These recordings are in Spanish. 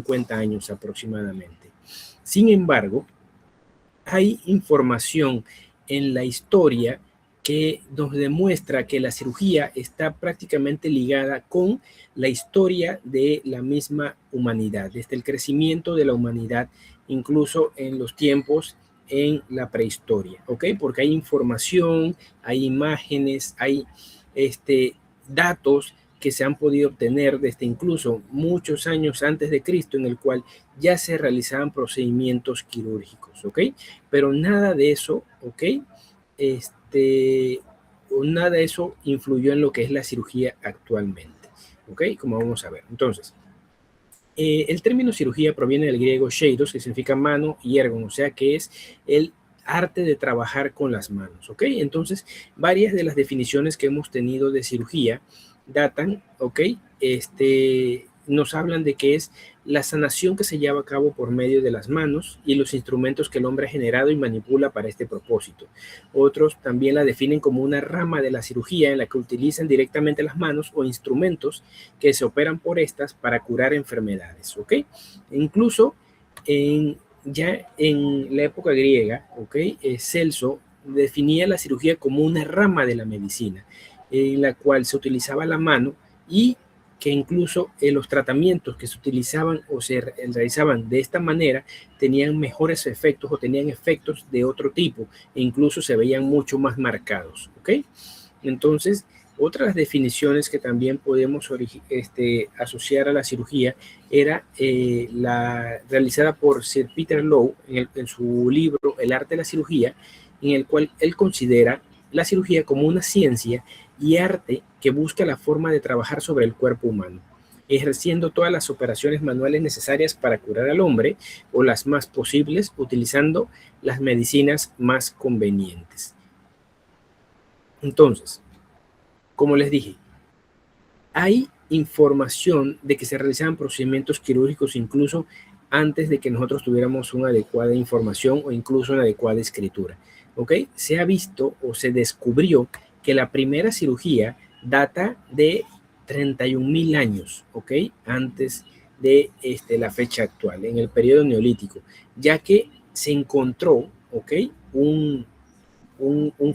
50 años aproximadamente. Sin embargo, hay información en la historia que nos demuestra que la cirugía está prácticamente ligada con la historia de la misma humanidad, desde el crecimiento de la humanidad, incluso en los tiempos en la prehistoria, ¿ok? Porque hay información, hay imágenes, hay datos que se han podido obtener desde incluso muchos años antes de Cristo, en el cual ya se realizaban procedimientos quirúrgicos, ¿ok? Pero nada de eso, ¿ok? Nada de eso influyó en lo que es la cirugía actualmente, ¿ok? Como vamos a ver. Entonces, el término cirugía proviene del griego sheiros, que significa mano, y ergon, o sea que es el arte de trabajar con las manos, ¿ok? Entonces, varias de las definiciones que hemos tenido de cirugía datan, ¿ok? Nos hablan de que es la sanación que se lleva a cabo por medio de las manos y los instrumentos que el hombre ha generado y manipula para este propósito. Otros también la definen como una rama de la cirugía en la que utilizan directamente las manos o instrumentos que se operan por estas para curar enfermedades, ¿ok? Incluso ya en la época griega, ¿ok? Celso definía la cirugía como una rama de la medicina, en la cual se utilizaba la mano y que incluso los tratamientos que se utilizaban o se realizaban de esta manera tenían mejores efectos o tenían efectos de otro tipo e incluso se veían mucho más marcados, ¿ok? Entonces, otras definiciones que también podemos asociar a la cirugía era la realizada por Sir Peter Lowe en su libro El arte de la cirugía, en el cual él considera la cirugía como una ciencia y arte que busca la forma de trabajar sobre el cuerpo humano, ejerciendo todas las operaciones manuales necesarias para curar al hombre o las más posibles, utilizando las medicinas más convenientes. Entonces, como les dije, hay información de que se realizaban procedimientos quirúrgicos incluso antes de que nosotros tuviéramos una adecuada información o incluso una adecuada escritura. ¿Ok? Se ha visto o se descubrió que la primera cirugía data de 31.000 años, ¿ok? Antes de la fecha actual, en el periodo neolítico, ya que se encontró, ¿ok? Un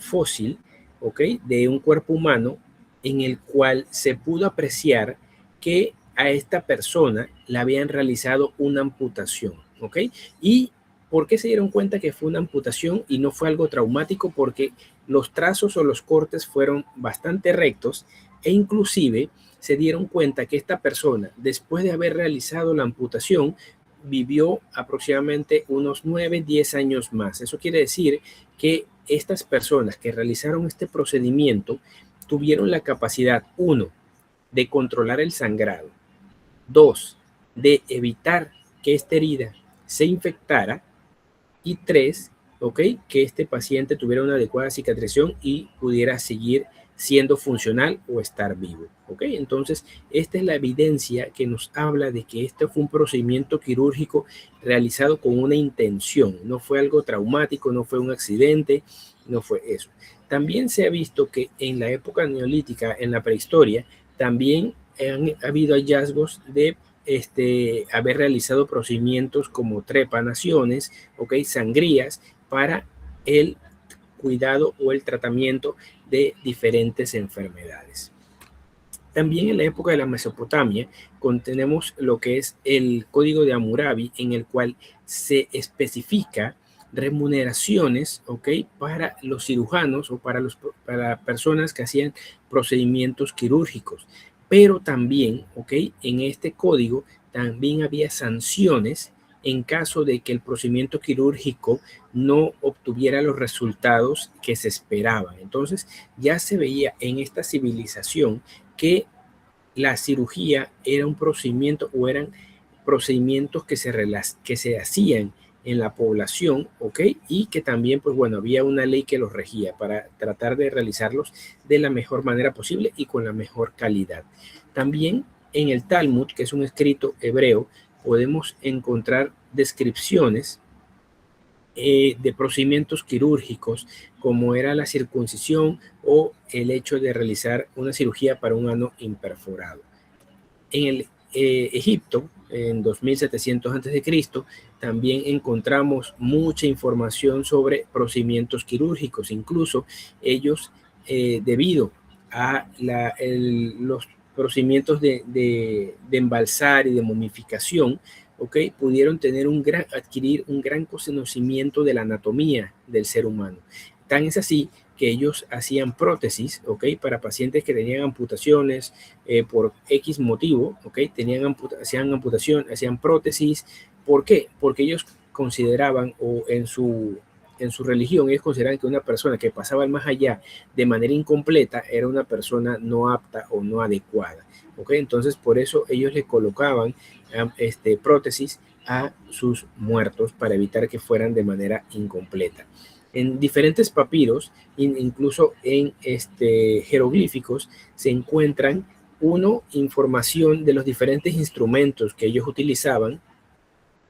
fósil, ¿ok? De un cuerpo humano en el cual se pudo apreciar que a esta persona le habían realizado una amputación, ¿ok? ¿Y por qué se dieron cuenta que fue una amputación y no fue algo traumático? Porque los trazos o los cortes fueron bastante rectos e inclusive se dieron cuenta que esta persona, después de haber realizado la amputación, vivió aproximadamente unos 9-10 años más. Eso quiere decir que estas personas que realizaron este procedimiento tuvieron la capacidad, 1, de controlar el sangrado, 2, de evitar que esta herida se infectara y 3, ¿ok? Que este paciente tuviera una adecuada cicatrización y pudiera seguir siendo funcional o estar vivo, ¿ok? Entonces, esta es la evidencia que nos habla de que este fue un procedimiento quirúrgico realizado con una intención, no fue algo traumático, no fue un accidente, no fue eso. También se ha visto que en la época neolítica, en la prehistoria, también han habido hallazgos de haber realizado procedimientos como trepanaciones, ¿ok? Sangrías para el cuidado o el tratamiento de diferentes enfermedades. También en la época de la Mesopotamia tenemos lo que es el Código de Hammurabi, en el cual se especifica remuneraciones, ¿ok? Para los cirujanos o para personas que hacían procedimientos quirúrgicos. Pero también, ¿ok? En este código también había sanciones en caso de que el procedimiento quirúrgico no obtuviera los resultados que se esperaban. Entonces ya se veía en esta civilización que la cirugía era un procedimiento o eran procedimientos que se hacían en la población, ¿ok? Y que también, pues bueno, había una ley que los regía para tratar de realizarlos de la mejor manera posible y con la mejor calidad. También en el Talmud, que es un escrito hebreo, podemos encontrar descripciones de procedimientos quirúrgicos, como era la circuncisión o el hecho de realizar una cirugía para un ano imperforado. Egipto, en 2700 a.C., también encontramos mucha información sobre procedimientos quirúrgicos. Incluso ellos, debido a los procedimientos de embalsar y de momificación, pudieron adquirir un gran conocimiento de la anatomía del ser humano. Tan es así que ellos hacían prótesis, para pacientes que tenían amputaciones por X motivo, hacían amputación, hacían prótesis. ¿Por qué? Porque ellos consideraban, o en su religión, ellos consideraban que una persona que pasaba al más allá de manera incompleta era una persona no apta o no adecuada. Entonces, por eso ellos le colocaban prótesis a sus muertos para evitar que fueran de manera incompleta. En diferentes papiros, incluso en jeroglíficos, se encuentran información de los diferentes instrumentos que ellos utilizaban.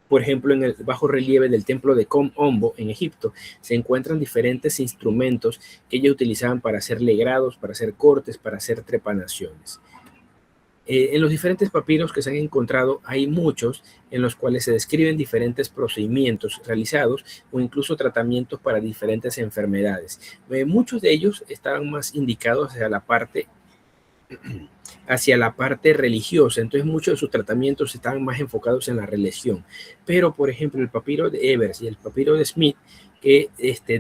Por ejemplo, en el bajo relieve del templo de Kom Ombo en Egipto se encuentran diferentes instrumentos que ellos utilizaban para hacer legrados, para hacer cortes, para hacer trepanaciones. En los diferentes papiros que se han encontrado hay muchos en los cuales se describen diferentes procedimientos realizados o incluso tratamientos para diferentes enfermedades. Muchos de ellos estaban más indicados hacia la parte religiosa, entonces muchos de sus tratamientos estaban más enfocados en la religión. Pero, por ejemplo, el papiro de Evers y el papiro de Smith, que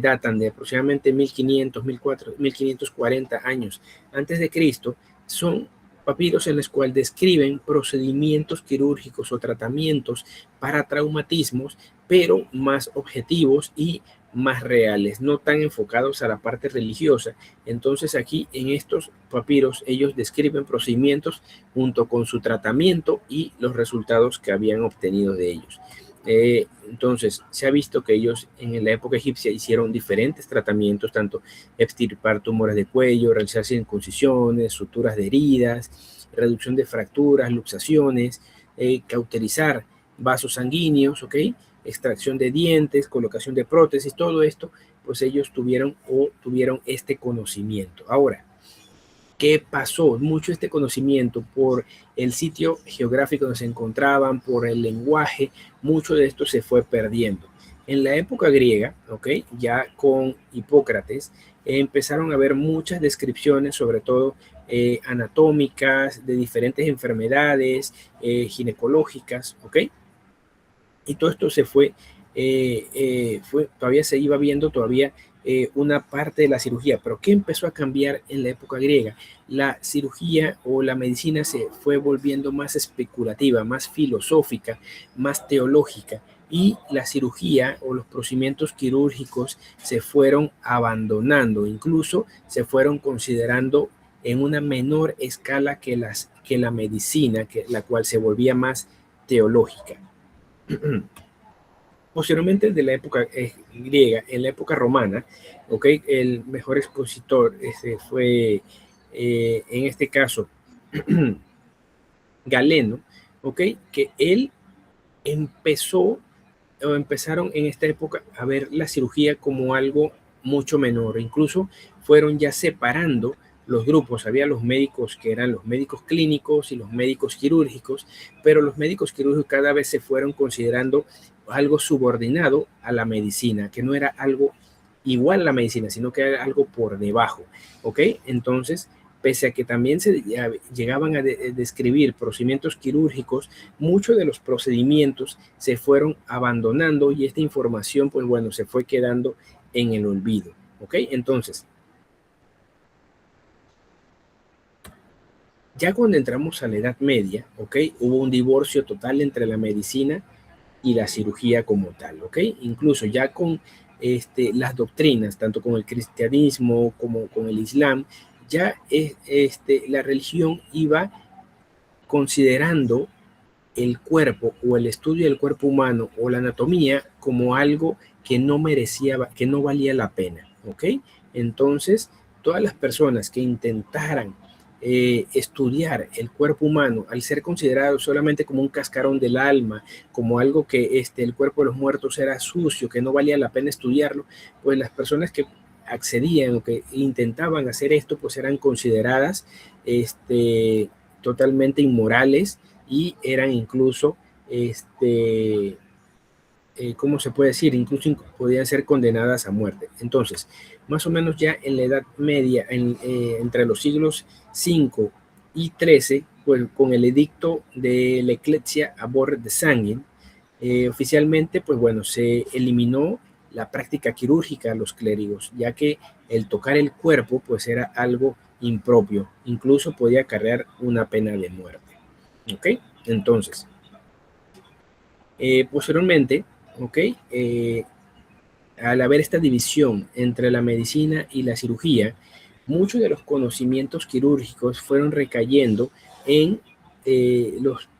datan de aproximadamente 1500, 1540 años antes de Cristo, son papiros en los cuales describen procedimientos quirúrgicos o tratamientos para traumatismos, pero más objetivos y más reales, no tan enfocados a la parte religiosa. Entonces aquí en estos papiros ellos describen procedimientos junto con su tratamiento y los resultados que habían obtenido de ellos. Entonces se ha visto que ellos en la época egipcia hicieron diferentes tratamientos, tanto extirpar tumores de cuello, realizar circuncisiones, suturas de heridas, reducción de fracturas, luxaciones, cauterizar vasos sanguíneos, extracción de dientes, colocación de prótesis, todo esto, pues ellos tuvieron este conocimiento. Ahora, ¿qué pasó? Mucho este conocimiento por el sitio geográfico donde se encontraban, por el lenguaje, mucho de esto se fue perdiendo. En la época griega, ya con Hipócrates, empezaron a haber muchas descripciones, sobre todo anatómicas, de diferentes enfermedades ginecológicas, y todo esto se todavía se iba viendo una parte de la cirugía. Pero ¿qué empezó a cambiar en la época griega? La cirugía o la medicina se fue volviendo más especulativa, más filosófica, más teológica, y la cirugía o los procedimientos quirúrgicos se fueron abandonando, incluso se fueron considerando en una menor escala que la medicina, la cual se volvía más teológica. Posteriormente de la época griega, en la época romana, el mejor expositor fue, en este caso, Galeno, que él empezaron en esta época a ver la cirugía como algo mucho menor. Incluso fueron ya separando los grupos. Había los médicos que eran los médicos clínicos y los médicos quirúrgicos, pero los médicos quirúrgicos cada vez se fueron considerando algo subordinado a la medicina, que no era algo igual a la medicina, sino que era algo por debajo, Entonces, pese a que también se llegaban a describir procedimientos quirúrgicos, muchos de los procedimientos se fueron abandonando y esta información, pues bueno, se fue quedando en el olvido, Entonces, ya cuando entramos a la Edad Media, hubo un divorcio total entre la medicina y la cirugía como tal, Incluso ya con las doctrinas, tanto con el cristianismo como con el islam, ya la religión iba considerando el cuerpo o el estudio del cuerpo humano o la anatomía como algo que no que no valía la pena, Entonces, todas las personas que intentaran estudiar el cuerpo humano, al ser considerado solamente como un cascarón del alma, como algo que el cuerpo de los muertos era sucio, que no valía la pena estudiarlo, pues las personas que accedían o que intentaban hacer esto, pues eran consideradas totalmente inmorales, y eran incluso, ¿cómo se puede decir? Incluso podían ser condenadas a muerte. Entonces, más o menos ya en la Edad Media, entre los siglos V y XIII, pues con el edicto de la Ecclesia Aborret de Sanguin, oficialmente, pues bueno, se eliminó la práctica quirúrgica a los clérigos, ya que el tocar el cuerpo, pues era algo impropio, incluso podía acarrear una pena de muerte. ¿Ok? Entonces, posteriormente, ¿ok? Al haber esta división entre la medicina y la cirugía, muchos de los conocimientos quirúrgicos fueron recayendo en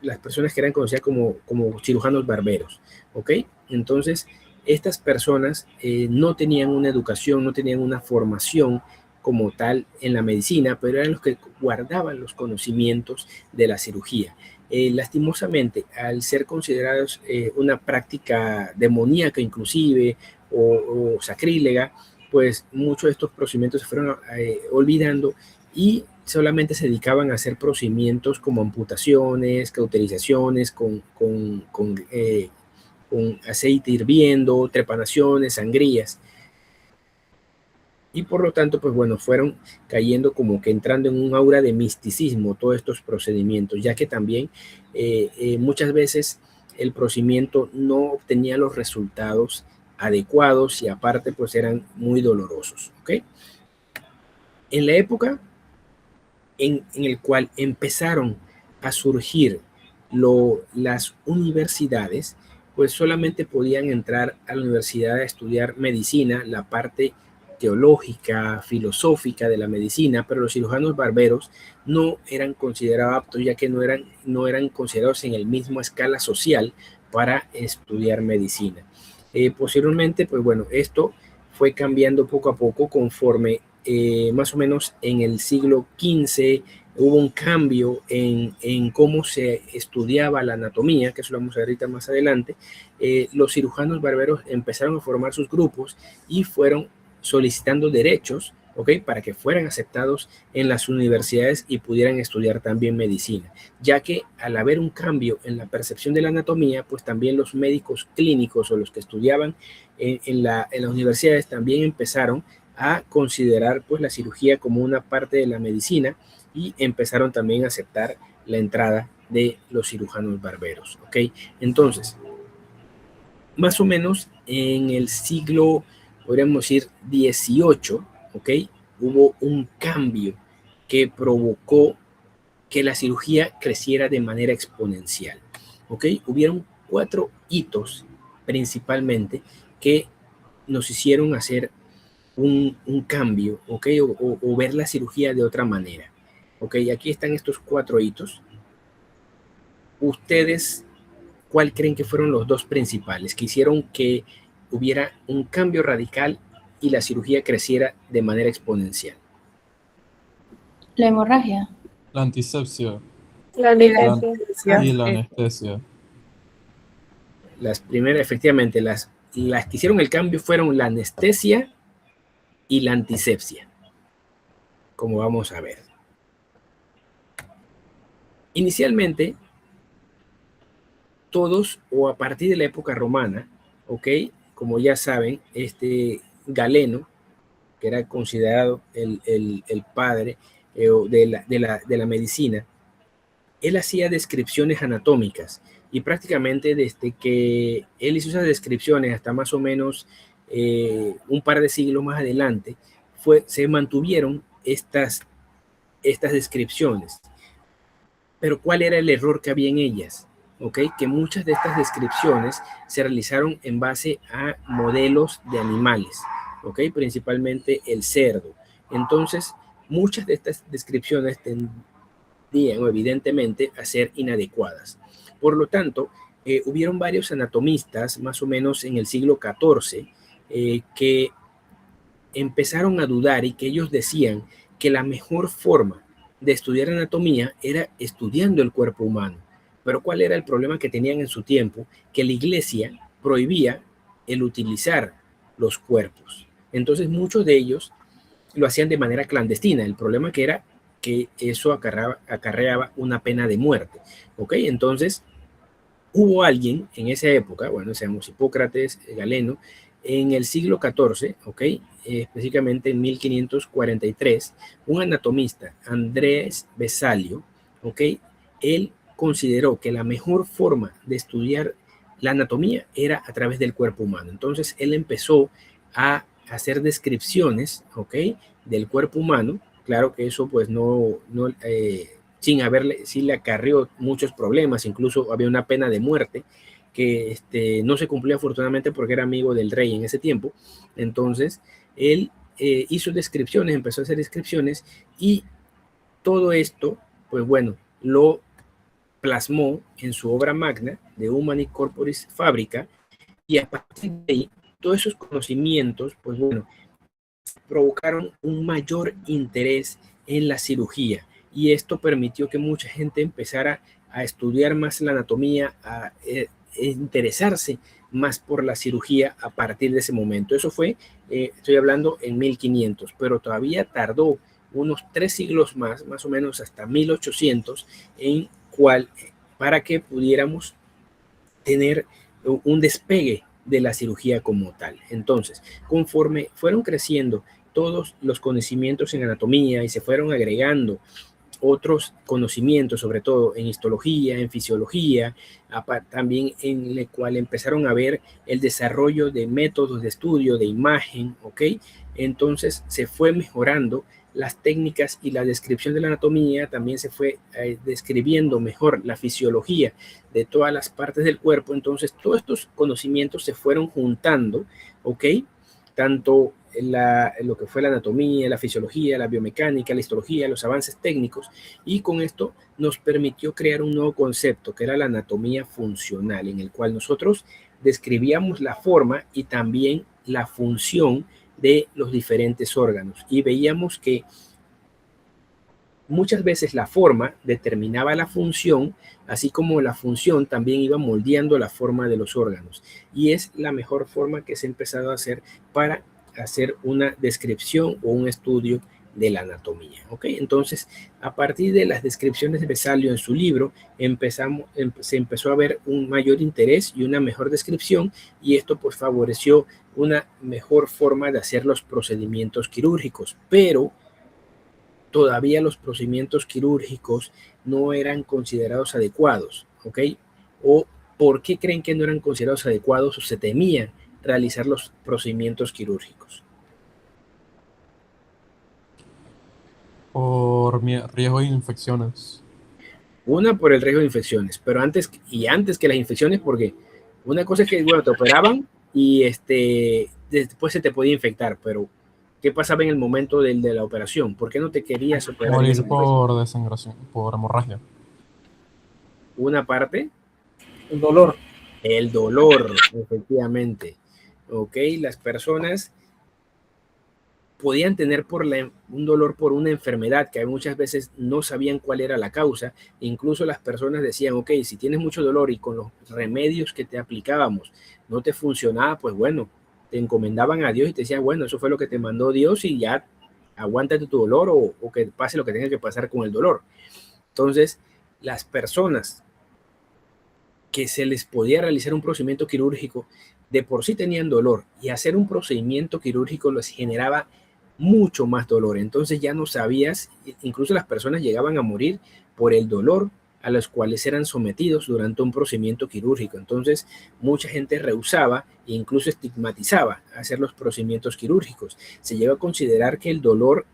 las personas que eran conocidas como cirujanos barberos, ¿ok? Entonces, estas personas no tenían una educación, no tenían una formación como tal en la medicina, pero eran los que guardaban los conocimientos de la cirugía. Lastimosamente, al ser considerados una práctica demoníaca inclusive, o sacrílega, pues muchos de estos procedimientos se fueron olvidando y solamente se dedicaban a hacer procedimientos como amputaciones, cauterizaciones con aceite hirviendo, trepanaciones, sangrías. Y por lo tanto, pues bueno, fueron cayendo como que entrando en un aura de misticismo todos estos procedimientos, ya que también muchas veces el procedimiento no obtenía los resultados adecuados y aparte pues eran muy dolorosos. ¿Okay? En la época en el cual empezaron a surgir las universidades, pues solamente podían entrar a la universidad a estudiar medicina, la parte teológica, filosófica de la medicina, pero los cirujanos barberos no eran considerados aptos, ya que no eran considerados en el mismo escala social para estudiar medicina. Posteriormente, pues bueno, esto fue cambiando poco a poco conforme más o menos en el siglo XV hubo un cambio en cómo se estudiaba la anatomía, que eso lo vamos a ver ahorita más adelante. Los cirujanos barberos empezaron a formar sus grupos y fueron solicitando derechos, ¿ok? Para que fueran aceptados en las universidades y pudieran estudiar también medicina, ya que al haber un cambio en la percepción de la anatomía, pues también los médicos clínicos o los que estudiaban en las universidades también empezaron a considerar pues la cirugía como una parte de la medicina y empezaron también a aceptar la entrada de los cirujanos barberos, ¿ok? Entonces, más o menos en el siglo, podríamos decir, 18, ¿ok? Hubo un cambio que provocó que la cirugía creciera de manera exponencial, ¿ok? Hubieron 4 hitos principalmente que nos hicieron hacer un cambio, ¿ok? O ver la cirugía de otra manera, ¿ok? Aquí están estos 4 hitos. Ustedes, ¿cuál creen que fueron los 2 principales que hicieron que hubiera un cambio radical y la cirugía creciera de manera exponencial? La hemorragia. La antisepsia. La anestesia. Y la anestesia. Las primeras, efectivamente, las que hicieron el cambio fueron la anestesia y la antisepsia, como vamos a ver. Inicialmente, todos, o a partir de la época romana, ¿ok? Como ya saben, Galeno, que era considerado el padre de la medicina, él hacía descripciones anatómicas y prácticamente desde que él hizo esas descripciones hasta más o menos un par de siglos más adelante, se mantuvieron estas descripciones. Pero ¿cuál era el error que había en ellas? ¿Okay? Que muchas de estas descripciones se realizaron en base a modelos de animales, ¿okay? Principalmente el cerdo. Entonces, muchas de estas descripciones tendían evidentemente a ser inadecuadas. Por lo tanto, hubieron varios anatomistas, más o menos en el siglo XIV, que empezaron a dudar y que ellos decían que la mejor forma de estudiar anatomía era estudiando el cuerpo humano. Pero ¿cuál era el problema que tenían en su tiempo? Que la iglesia prohibía el utilizar los cuerpos. Entonces muchos de ellos lo hacían de manera clandestina. El problema que era que eso acarreaba una pena de muerte. ¿Ok? Entonces, hubo alguien en esa época, bueno, seamos Hipócrates, Galeno, en el siglo XIV, ¿ok? Específicamente en 1543, un anatomista, Andrés Vesalio, ¿ok? Él consideró que la mejor forma de estudiar la anatomía era a través del cuerpo humano. Entonces, él empezó a hacer descripciones, ¿ok? Del cuerpo humano. Claro que eso pues sí le acarrió muchos problemas, incluso había una pena de muerte que no se cumplía afortunadamente porque era amigo del rey en ese tiempo. Entonces, él hizo descripciones, empezó a hacer descripciones y todo esto, pues bueno, lo plasmó en su obra magna de Humani Corporis Fabrica y a partir de ahí, todos esos conocimientos, pues bueno, provocaron un mayor interés en la cirugía y esto permitió que mucha gente empezara a estudiar más la anatomía, a interesarse más por la cirugía a partir de ese momento. Eso fue, estoy hablando en 1500, pero todavía tardó unos 3 siglos más o menos hasta 1800, para que pudiéramos tener un despegue de la cirugía como tal. Entonces, conforme fueron creciendo todos los conocimientos en anatomía y se fueron agregando otros conocimientos, sobre todo en histología, en fisiología, también en el cual empezaron a ver el desarrollo de métodos de estudio, de imagen, ¿ok? Entonces se fue mejorando las técnicas y la descripción de la anatomía, también se fue describiendo mejor la fisiología de todas las partes del cuerpo. Entonces todos estos conocimientos se fueron juntando, ¿ok? Tanto lo que fue la anatomía, la fisiología, la biomecánica, la histología, los avances técnicos, y con esto nos permitió crear un nuevo concepto que era la anatomía funcional, en el cual nosotros describíamos la forma y también la función de los diferentes órganos y veíamos que muchas veces la forma determinaba la función, así como la función también iba moldeando la forma de los órganos, y es la mejor forma que se ha empezado a hacer para hacer una descripción o un estudio de la anatomía. ¿Ok? Entonces, a partir de las descripciones de Vesalio en su libro, se empezó a ver un mayor interés y una mejor descripción, y esto pues favoreció una mejor forma de hacer los procedimientos quirúrgicos, pero todavía los procedimientos quirúrgicos no eran considerados adecuados, ¿ok? ¿O por qué creen que no eran considerados adecuados o se temían realizar los procedimientos quirúrgicos? Por riesgo de infecciones. Una, por el riesgo de infecciones, pero antes que las infecciones, porque una cosa es que, bueno, te operaban y después se te podía infectar, pero ¿qué pasaba en el momento de la operación? ¿Por qué no te querías operar en ese Morir momento? por desangración, por hemorragia. Una parte, El dolor. el dolor, efectivamente. ¿Ok? Las personas podían tener un dolor por una enfermedad que muchas veces no sabían cuál era la causa. Incluso las personas decían, ok, si tienes mucho dolor y con los remedios que te aplicábamos no te funcionaba, pues bueno, te encomendaban a Dios y te decían, bueno, eso fue lo que te mandó Dios y ya aguántate tu dolor o que pase lo que tenga que pasar con el dolor. Entonces, las personas que se les podía realizar un procedimiento quirúrgico de por sí tenían dolor y hacer un procedimiento quirúrgico les generaba mucho más dolor. Entonces ya no sabías, incluso las personas llegaban a morir por el dolor a los cuales eran sometidos durante un procedimiento quirúrgico. Entonces mucha gente rehusaba e incluso estigmatizaba hacer los procedimientos quirúrgicos. Se llegó a considerar que el dolor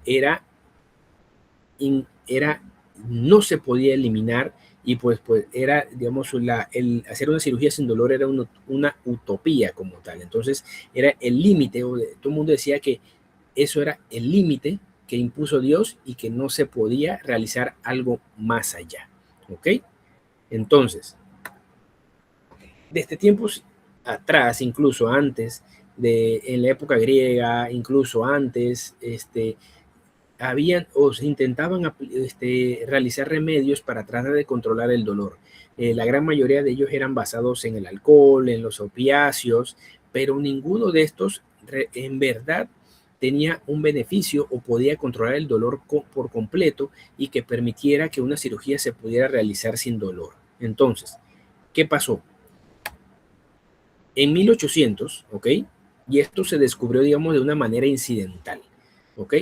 no se podía eliminar y pues era, digamos, el hacer una cirugía sin dolor era una utopía como tal. Entonces era el límite, todo el mundo decía que eso era el límite que impuso Dios y que no se podía realizar algo más allá. ¿Ok? Entonces, desde tiempos atrás, incluso antes, en la época griega, incluso antes, habían o se intentaban realizar remedios para tratar de controlar el dolor. La gran mayoría de ellos eran basados en el alcohol, en los opiáceos, pero ninguno de estos en verdad tenía un beneficio o podía controlar el dolor por completo y que permitiera que una cirugía se pudiera realizar sin dolor. Entonces, ¿qué pasó? En 1800, ¿ok? Y esto se descubrió, digamos, de una manera incidental, ¿ok?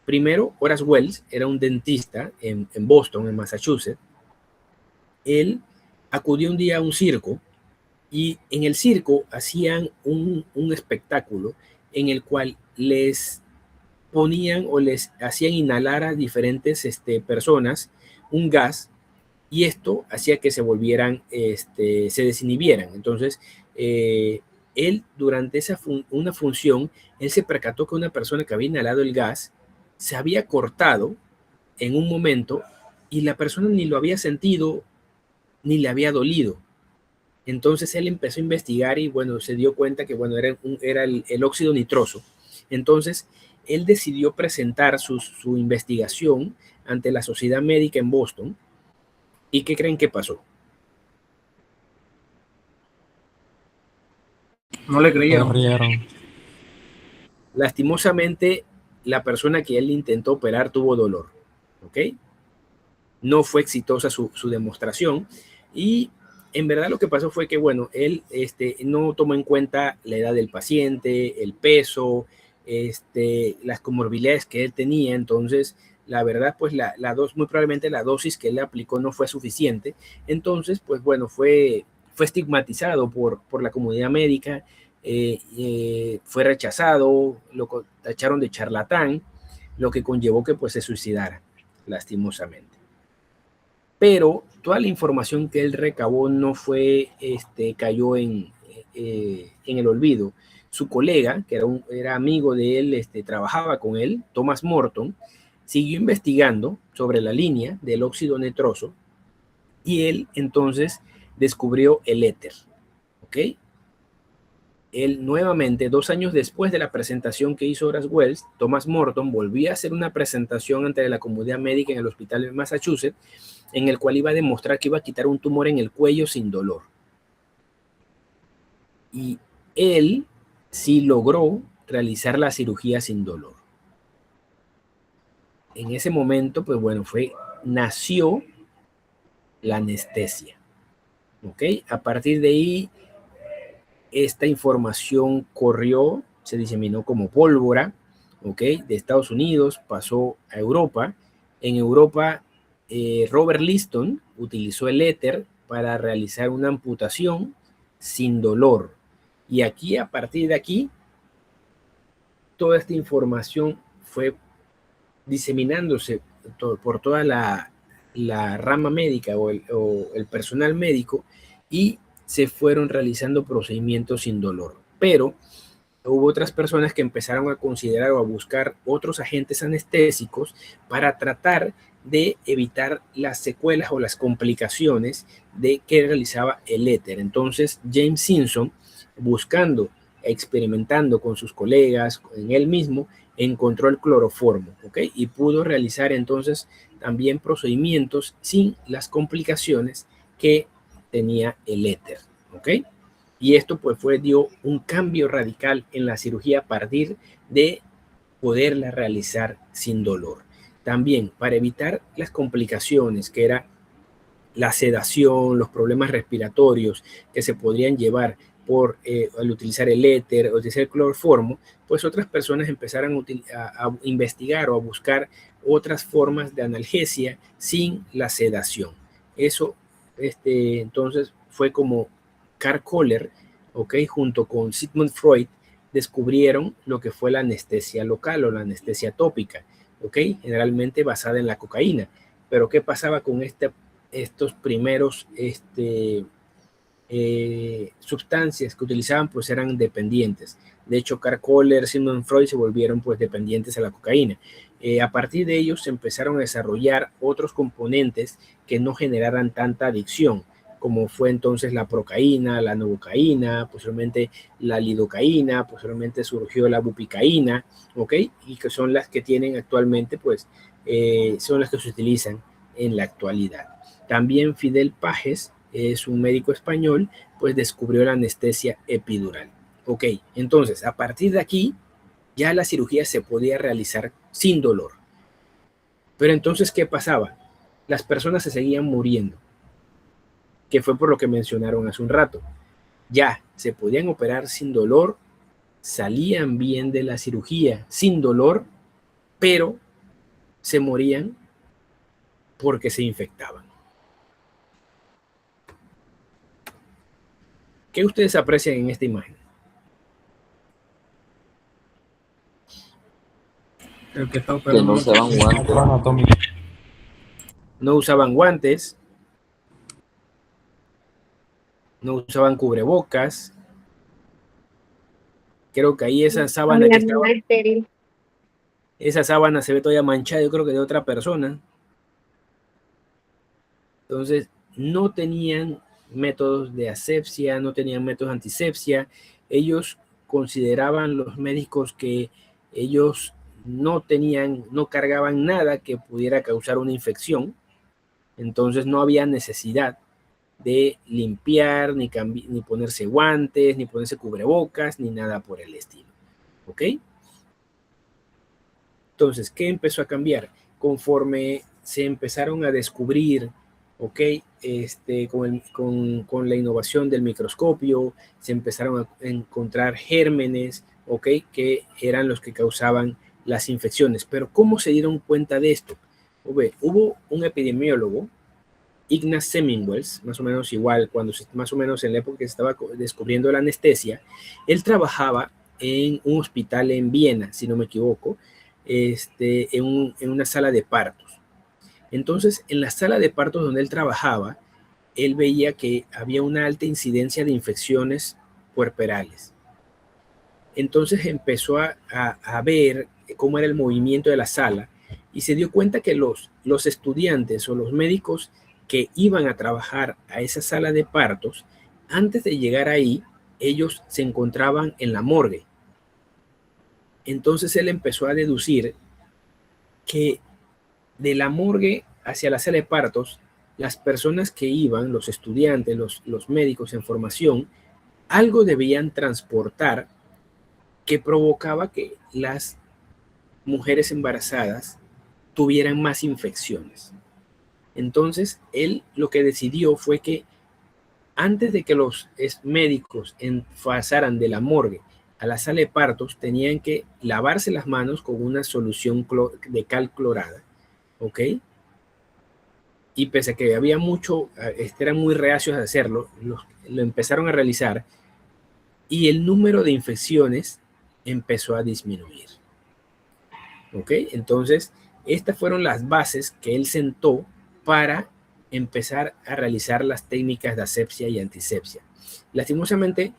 Primero, Horace Wells era un dentista en Boston, en Massachusetts. Él acudió un día a un circo y en el circo hacían un espectáculo en el cual les ponían o les hacían inhalar a diferentes personas un gas y esto hacía que se volvieran, se desinhibieran. Entonces, él durante una función, él se percató que una persona que había inhalado el gas se había cortado en un momento y la persona ni lo había sentido ni le había dolido. Entonces él empezó a investigar y bueno, se dio cuenta que bueno, era el óxido nitroso. Entonces él decidió presentar su investigación ante la Sociedad Médica en Boston. ¿Y qué creen que pasó? No le Se creyeron. rieron. Lastimosamente, la persona que él intentó operar tuvo dolor, ¿ok? No fue exitosa su demostración y en verdad lo que pasó fue que, bueno, él no tomó en cuenta la edad del paciente, el peso, las comorbilidades que él tenía. Entonces, la verdad, pues muy probablemente la dosis que él le aplicó no fue suficiente. Entonces, pues bueno, fue estigmatizado por la comunidad médica, fue rechazado, lo tacharon de charlatán, lo que conllevó que pues se suicidara, lastimosamente. Pero toda la información que él recabó no fue, cayó en el olvido. Su colega, que era amigo de él, trabajaba con él, Thomas Morton, siguió investigando sobre la línea del óxido nitroso y él entonces descubrió el éter, ¿ok? Él nuevamente, 2 años después de la presentación que hizo Horace Wells, Thomas Morton volvía a hacer una presentación ante la comunidad médica en el hospital de Massachusetts, en el cual iba a demostrar que iba a quitar un tumor en el cuello sin dolor. Y él sí logró realizar la cirugía sin dolor. En ese momento, pues bueno, nació la anestesia. ¿Ok? A partir de ahí, esta información corrió, se diseminó como pólvora, ¿ok? De Estados Unidos pasó a Europa. En Europa, Robert Liston utilizó el éter para realizar una amputación sin dolor. Y aquí, a partir de aquí, toda esta información fue diseminándose por toda la rama médica o el personal médico y se fueron realizando procedimientos sin dolor. Pero hubo otras personas que empezaron a considerar o a buscar otros agentes anestésicos para tratar de evitar las secuelas o las complicaciones de que realizaba el éter. Entonces, James Simpson, buscando, experimentando con sus colegas, en él mismo, encontró el cloroformo, ¿ok? Y pudo realizar entonces también procedimientos sin las complicaciones que tenía el éter, ¿ok? Y esto pues dio un cambio radical en la cirugía a partir de poderla realizar sin dolor. También para evitar las complicaciones que era la sedación, los problemas respiratorios que se podrían llevar al utilizar el éter o utilizar el cloroformo, pues otras personas empezaron a investigar o a buscar otras formas de analgesia sin la sedación. Eso, entonces, fue como Karl Kohler, ¿ok? Junto con Sigmund Freud, descubrieron lo que fue la anestesia local o la anestesia tópica, ¿ok? Generalmente basada en la cocaína. Pero ¿qué pasaba con estos primeros sustancias que utilizaban? Pues eran dependientes. De hecho, Karl Kohler, Sigmund Freud se volvieron pues dependientes a la cocaína. A partir de ellos se empezaron a desarrollar otros componentes que no generaran tanta adicción, como fue entonces la procaína, la novocaína, posteriormente la lidocaína, posteriormente surgió la bupicaína, ¿ok? Y que son las que tienen actualmente, pues, son las que se utilizan en la actualidad. También Fidel Pages, es un médico español, pues descubrió la anestesia epidural. Ok, entonces, a partir de aquí, ya la cirugía se podía realizar sin dolor. Pero entonces, ¿qué pasaba? Las personas se seguían muriendo, que fue por lo que mencionaron hace un rato. Ya se podían operar sin dolor, salían bien de la cirugía sin dolor, pero se morían porque se infectaban. ¿Qué ustedes aprecian en esta imagen? El que está Que operando. no usaban guantes. Anatómico. No usaban guantes, no usaban cubrebocas. Creo que ahí esa sábana que estaba, estéril. esa sábana se ve todavía manchada, yo creo que de otra persona. Entonces, no tenían métodos de asepsia, no tenían métodos de antisepsia. Ellos consideraban, los médicos, que ellos no cargaban nada que pudiera causar una infección. Entonces no había necesidad de limpiar, ni ponerse guantes, ni ponerse cubrebocas, ni nada por el estilo. ¿Ok? Entonces, ¿qué empezó a cambiar? Conforme se empezaron a descubrir, ¿ok? Con la innovación del microscopio, se empezaron a encontrar gérmenes, ¿ok? Que eran los que causaban las infecciones. Pero ¿cómo se dieron cuenta de esto? Hubo un epidemiólogo, Ignaz Semmelweis, más o menos igual, más o menos en la época que se estaba descubriendo la anestesia. Él trabajaba en un hospital en Viena, si no me equivoco, en una sala de partos. Entonces, en la sala de partos donde él trabajaba, él veía que había una alta incidencia de infecciones puerperales. Entonces empezó a ver cómo era el movimiento de la sala y se dio cuenta que los estudiantes o los médicos que iban a trabajar a esa sala de partos, antes de llegar ahí, ellos se encontraban en la morgue. Entonces él empezó a deducir que de la morgue hacia la sala de partos, las personas que iban, los estudiantes, los médicos en formación, algo debían transportar que provocaba que las mujeres embarazadas tuvieran más infecciones. Entonces, él lo que decidió fue que antes de que los médicos pasaran de la morgue a la sala de partos, tenían que lavarse las manos con una solución de cal clorada, ¿ok? Y pese a que había eran muy reacios a hacerlo, lo empezaron a realizar y el número de infecciones empezó a disminuir, ¿ok? Entonces, estas fueron las bases que él sentó para empezar a realizar las técnicas de asepsia y antisepsia. Lastimosamente,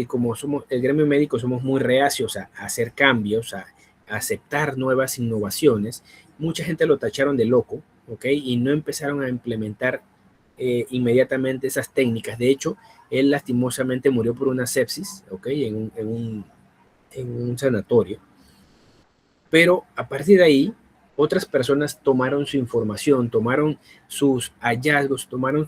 como somos el gremio médico, somos muy reacios a hacer cambios, a aceptar nuevas innovaciones. Mucha gente lo tacharon de loco, ¿ok? Y no empezaron a implementar inmediatamente esas técnicas. De hecho, él lastimosamente murió por una sepsis, ¿ok? En un sanatorio. Pero a partir de ahí, otras personas tomaron su información, tomaron sus hallazgos, tomaron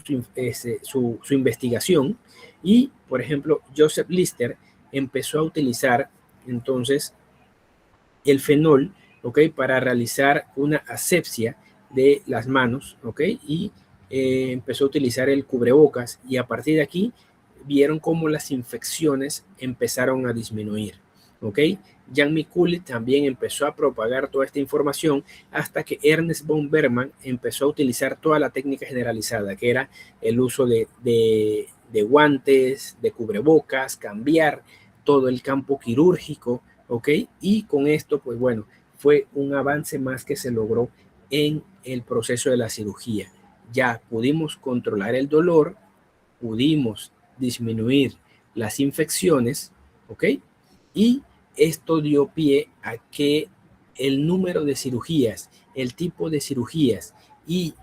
su investigación y, por ejemplo, Joseph Lister empezó a utilizar entonces el fenol, ¿ok? Para realizar una asepsia de las manos, ¿ok? Y empezó a utilizar el cubrebocas y a partir de aquí vieron cómo las infecciones empezaron a disminuir, ¿ok? Jan Mikulin también empezó a propagar toda esta información hasta que Ernest von Berman empezó a utilizar toda la técnica generalizada, que era el uso de guantes, de cubrebocas, cambiar todo el campo quirúrgico, ¿ok? Y con esto, pues bueno, fue un avance más que se logró en el proceso de la cirugía. Ya pudimos controlar el dolor, pudimos disminuir las infecciones, ¿ok? Y esto dio pie a que el número de cirugías, el tipo de cirugías y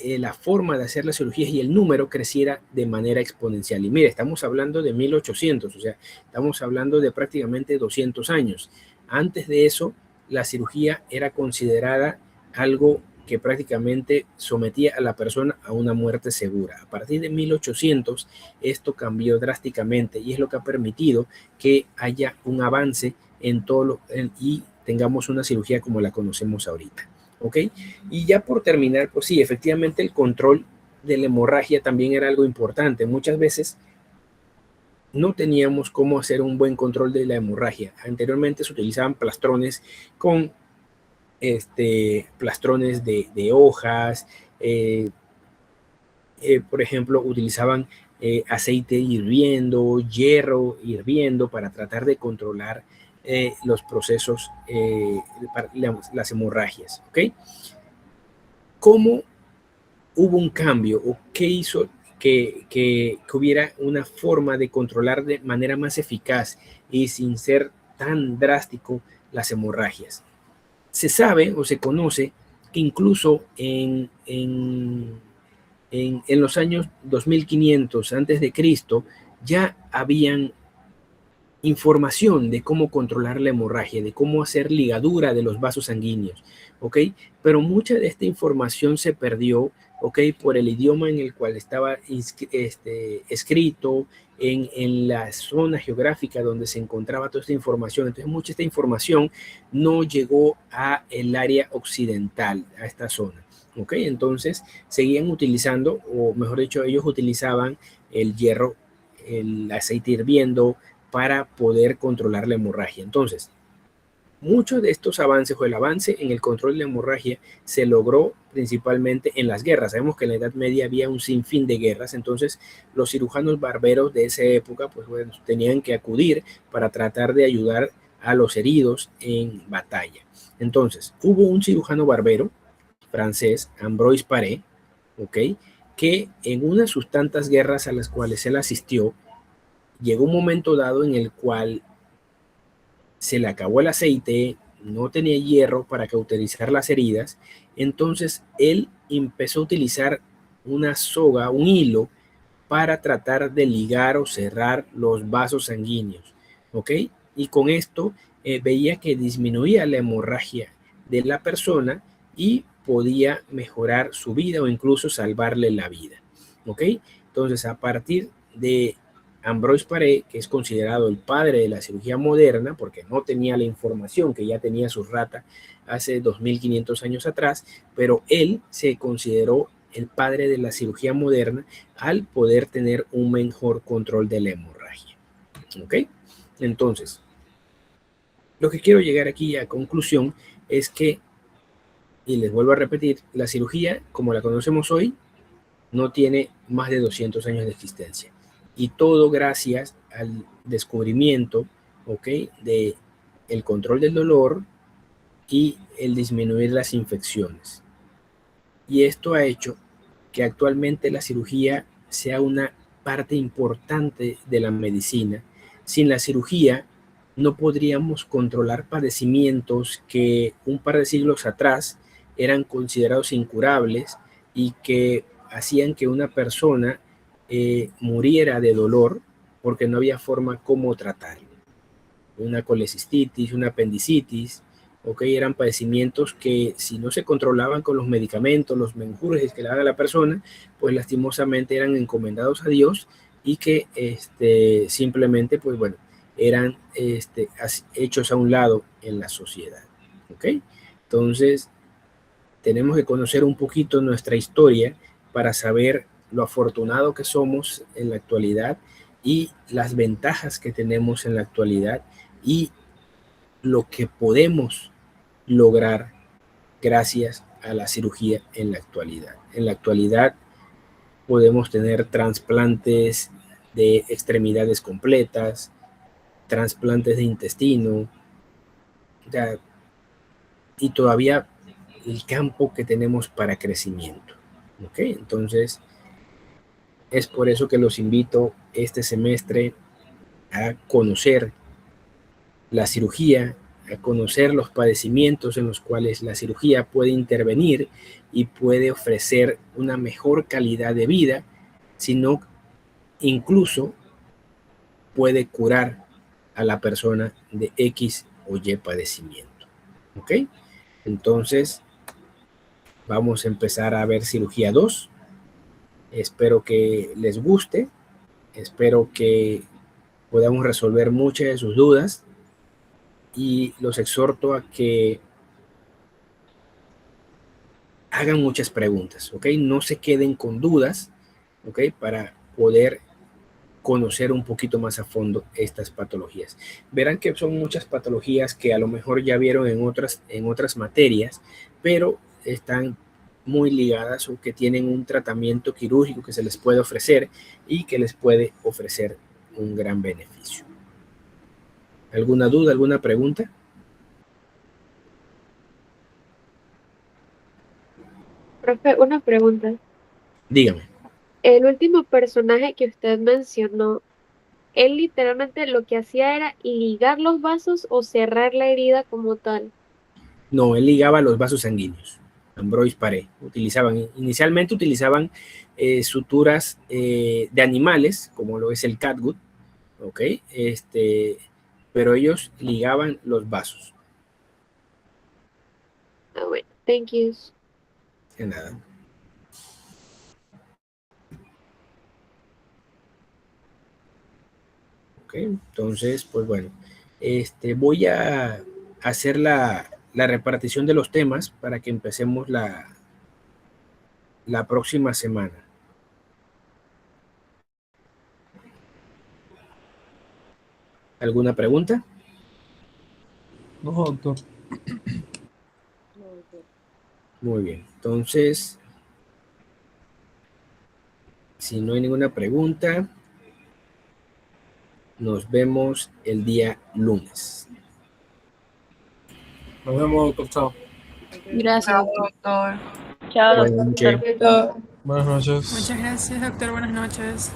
la forma de hacer las cirugías y el número creciera de manera exponencial. Y mire, estamos hablando de 1800, o sea, estamos hablando de prácticamente 200 años. Antes de eso, la cirugía era considerada algo que prácticamente sometía a la persona a una muerte segura. A partir de 1800, esto cambió drásticamente y es lo que ha permitido que haya un avance y tengamos una cirugía como la conocemos ahorita. ¿Ok? Y ya por terminar, pues sí, efectivamente el control de la hemorragia también era algo importante. Muchas veces no teníamos cómo hacer un buen control de la hemorragia. Anteriormente se utilizaban plastrones con plastrones de hojas, por ejemplo, utilizaban aceite hirviendo, hierro hirviendo para tratar de controlar los procesos, para las hemorragias. ¿Ok? ¿Cómo hubo un cambio o qué hizo que hubiera una forma de controlar de manera más eficaz y sin ser tan drástico las hemorragias? Se sabe o se conoce que incluso en los años 2500 antes de Cristo ya habían información de cómo controlar la hemorragia, de cómo hacer ligadura de los vasos sanguíneos, ¿ok? Pero mucha de esta información se perdió, ¿ok? Por el idioma en el cual estaba escrito, en la zona geográfica donde se encontraba toda esta información. Entonces, mucha de esta información no llegó a el área occidental, a esta zona, ¿ok? Entonces, seguían utilizando, o mejor dicho, ellos utilizaban el hierro, el aceite hirviendo, para poder controlar la hemorragia. Entonces, muchos de estos avances o el avance en el control de la hemorragia se logró principalmente en las guerras. Sabemos que en la Edad Media había un sinfín de guerras, entonces los cirujanos barberos de esa época pues bueno, tenían que acudir para tratar de ayudar a los heridos en batalla. Entonces, hubo un cirujano barbero francés, Ambroise Paré, ¿ok? Que en una de sus tantas guerras a las cuales él asistió, llegó un momento dado en el cual se le acabó el aceite, no tenía hierro para cauterizar las heridas, entonces él empezó a utilizar una soga, un hilo, para tratar de ligar o cerrar los vasos sanguíneos, ¿ok? Y con esto veía que disminuía la hemorragia de la persona y podía mejorar su vida o incluso salvarle la vida, ¿ok? Entonces, a partir de Ambroise Paré, que es considerado el padre de la cirugía moderna, porque no tenía la información que ya tenía Surrata hace 2500 años atrás, pero él se consideró el padre de la cirugía moderna al poder tener un mejor control de la hemorragia. ¿Ok? Entonces, lo que quiero llegar aquí a conclusión es que, y les vuelvo a repetir, la cirugía, como la conocemos hoy, no tiene más de 200 años de existencia. Y todo gracias al descubrimiento, ¿ok? De el control del dolor y el disminuir las infecciones. Y esto ha hecho que actualmente la cirugía sea una parte importante de la medicina. Sin la cirugía no podríamos controlar padecimientos que un par de siglos atrás eran considerados incurables y que hacían que una persona muriera de dolor porque no había forma como tratarlo. Una colecistitis, una apendicitis, ¿ok? Eran padecimientos que si no se controlaban con los medicamentos, los menjurjes que le daban a la persona, pues lastimosamente eran encomendados a Dios y que simplemente, pues bueno, eran hechos a un lado en la sociedad, ¿ok? Entonces, tenemos que conocer un poquito nuestra historia para saber lo afortunado que somos en la actualidad y las ventajas que tenemos en la actualidad y lo que podemos lograr gracias a la cirugía en la actualidad. En la actualidad podemos tener trasplantes de extremidades completas, trasplantes de intestino, ya, y todavía el campo que tenemos para crecimiento. ¿Ok? Entonces, es por eso que los invito este semestre a conocer la cirugía, a conocer los padecimientos en los cuales la cirugía puede intervenir y puede ofrecer una mejor calidad de vida, sino incluso puede curar a la persona de X o Y padecimiento. ¿Ok? Entonces, vamos a empezar a ver cirugía 2. Espero que les guste, espero que podamos resolver muchas de sus dudas y los exhorto a que hagan muchas preguntas, ¿ok? No se queden con dudas, ¿ok? Para poder conocer un poquito más a fondo estas patologías. Verán que son muchas patologías que a lo mejor ya vieron en otras materias, pero están muy ligadas o que tienen un tratamiento quirúrgico que se les puede ofrecer y que les puede ofrecer un gran beneficio. ¿Alguna duda, alguna pregunta? Profe, una pregunta. Dígame. El último personaje que usted mencionó, él literalmente lo que hacía era ligar los vasos o cerrar la herida como tal. No, él ligaba los vasos sanguíneos. Ambroise Paré. Inicialmente utilizaban suturas de animales, como lo es el catgut, ¿ok? Pero ellos ligaban los vasos. Ah, bueno, thank you. De nada. Ok, entonces, pues bueno, voy a hacer la repartición de los temas para que empecemos la próxima semana. ¿Alguna pregunta? No, doctor. Muy bien, entonces, si no hay ninguna pregunta, nos vemos el día lunes. Nos vemos, doctor. Chao. Gracias, doctor. Chao, Buenas doctor. noches. Buenas noches. Muchas gracias, doctor. Buenas noches.